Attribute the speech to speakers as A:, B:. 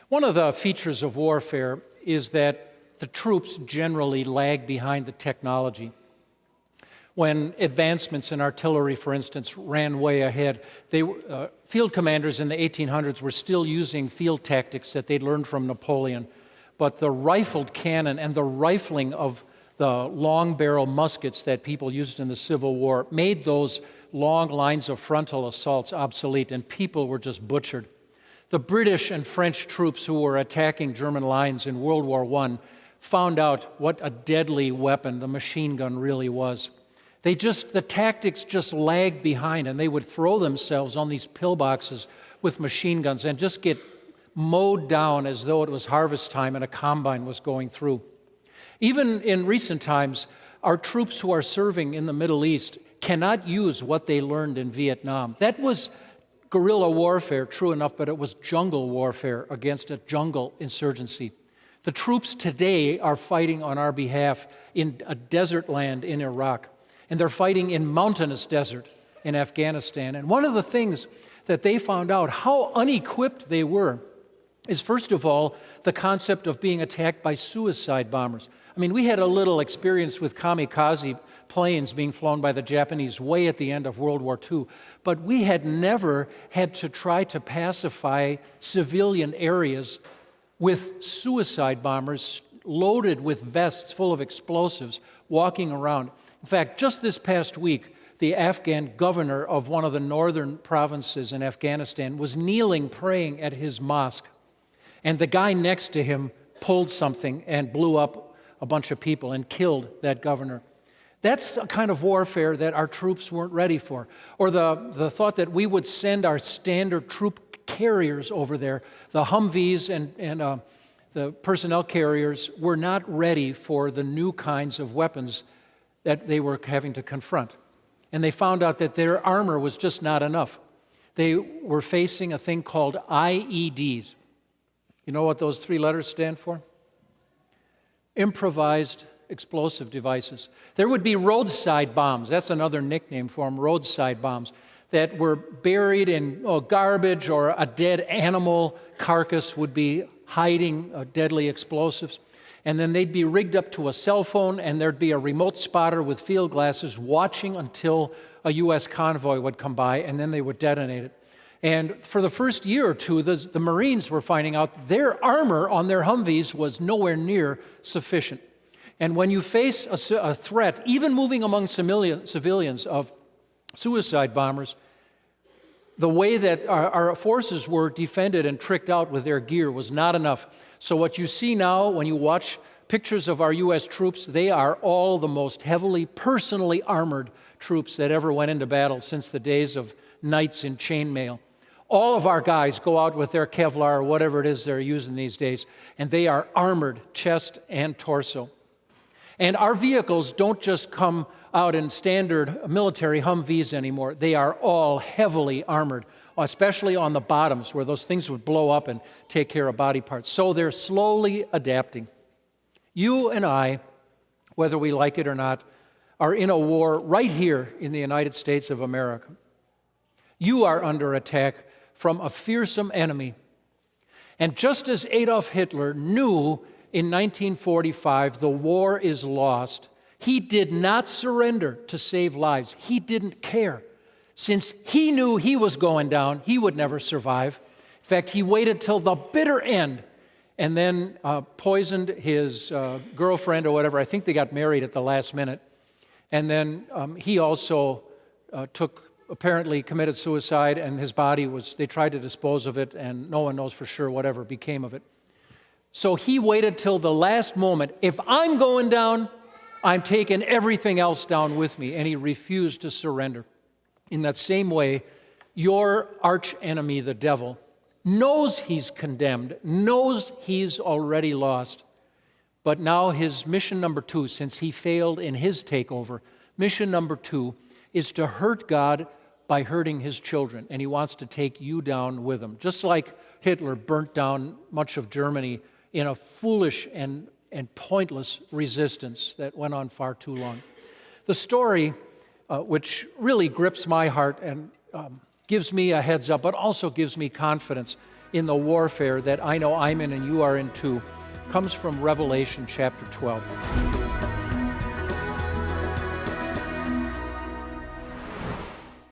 A: One of the features of warfare is that the troops generally lag behind the technology. When advancements in artillery, for instance, ran way ahead, field commanders in the 1800s were still using field tactics that they'd learned from Napoleon. But the rifled cannon and the rifling of the long barrel muskets that people used in the Civil War made those long lines of frontal assaults obsolete, and people were just butchered. The British and French troops who were attacking German lines in World War I found out what a deadly weapon the machine gun really was. The tactics just lagged behind, and they would throw themselves on these pillboxes with machine guns and just get mowed down as though it was harvest time and a combine was going through. Even in recent times, our troops who are serving in the Middle East cannot use what they learned in Vietnam. That was guerrilla warfare, true enough, but it was jungle warfare against a jungle insurgency. The troops today are fighting on our behalf in a desert land in Iraq, and they're fighting in mountainous desert in Afghanistan. And one of the things that they found out, how unequipped they were, is first of all, the concept of being attacked by suicide bombers. I mean, we had a little experience with kamikaze planes being flown by the Japanese way at the end of World War II, but we had never had to try to pacify civilian areas with suicide bombers loaded with vests full of explosives walking around. In fact, just this past week, the Afghan governor of one of the northern provinces in Afghanistan was kneeling praying at his mosque. And the guy next to him pulled something and blew up a bunch of people and killed that governor. That's a kind of warfare that our troops weren't ready for. Or the thought that we would send our standard troop carriers over there, the Humvees and the personnel carriers were not ready for the new kinds of weapons that they were having to confront. And they found out that their armor was just not enough. They were facing a thing called IEDs. You know what those three letters stand for? Improvised explosive devices. There would be roadside bombs. That's another nickname for them, roadside bombs, that were buried in garbage, or a dead animal carcass would be hiding deadly explosives. And then they'd be rigged up to a cell phone, and there'd be a remote spotter with field glasses watching until a U.S. convoy would come by, and then they would detonate it. And for the first year or two, the Marines were finding out their armor on their Humvees was nowhere near sufficient. And when you face a threat, even moving among civilians, of suicide bombers, the way that our forces were defended and tricked out with their gear was not enough. So what you see now when you watch pictures of our U.S. troops, they are all the most heavily, personally armored troops that ever went into battle since the days of knights in chainmail. All of our guys go out with their Kevlar, or whatever it is they're using these days, and they are armored, chest and torso. And our vehicles don't just come out in standard military Humvees anymore. They are all heavily armored, especially on the bottoms where those things would blow up and take care of body parts. So they're slowly adapting. You and I, whether we like it or not, are in a war right here in the United States of America. You are under attack from a fearsome enemy. And just as Adolf Hitler knew in 1945 the war is lost, he did not surrender to save lives. He didn't care. Since he knew he was going down, he would never survive. In fact, he waited till the bitter end and then poisoned his girlfriend or whatever. I think they got married at the last minute. And then he also apparently committed suicide, and his body they tried to dispose of it, and no one knows for sure whatever became of it. So he waited till the last moment. If I'm going down, I'm taking everything else down with me, and he refused to surrender. In that same way, your arch enemy, the devil, knows he's condemned, knows he's already lost. But now his mission number 2, since he failed in his takeover, mission number 2 is to hurt God by hurting his children, and he wants to take you down with him. Just like Hitler burnt down much of Germany in a foolish and pointless resistance that went on far too long. The story, which really grips my heart and gives me a heads up, but also gives me confidence, in the warfare that I know I'm in and you are in too comes from Revelation chapter 12.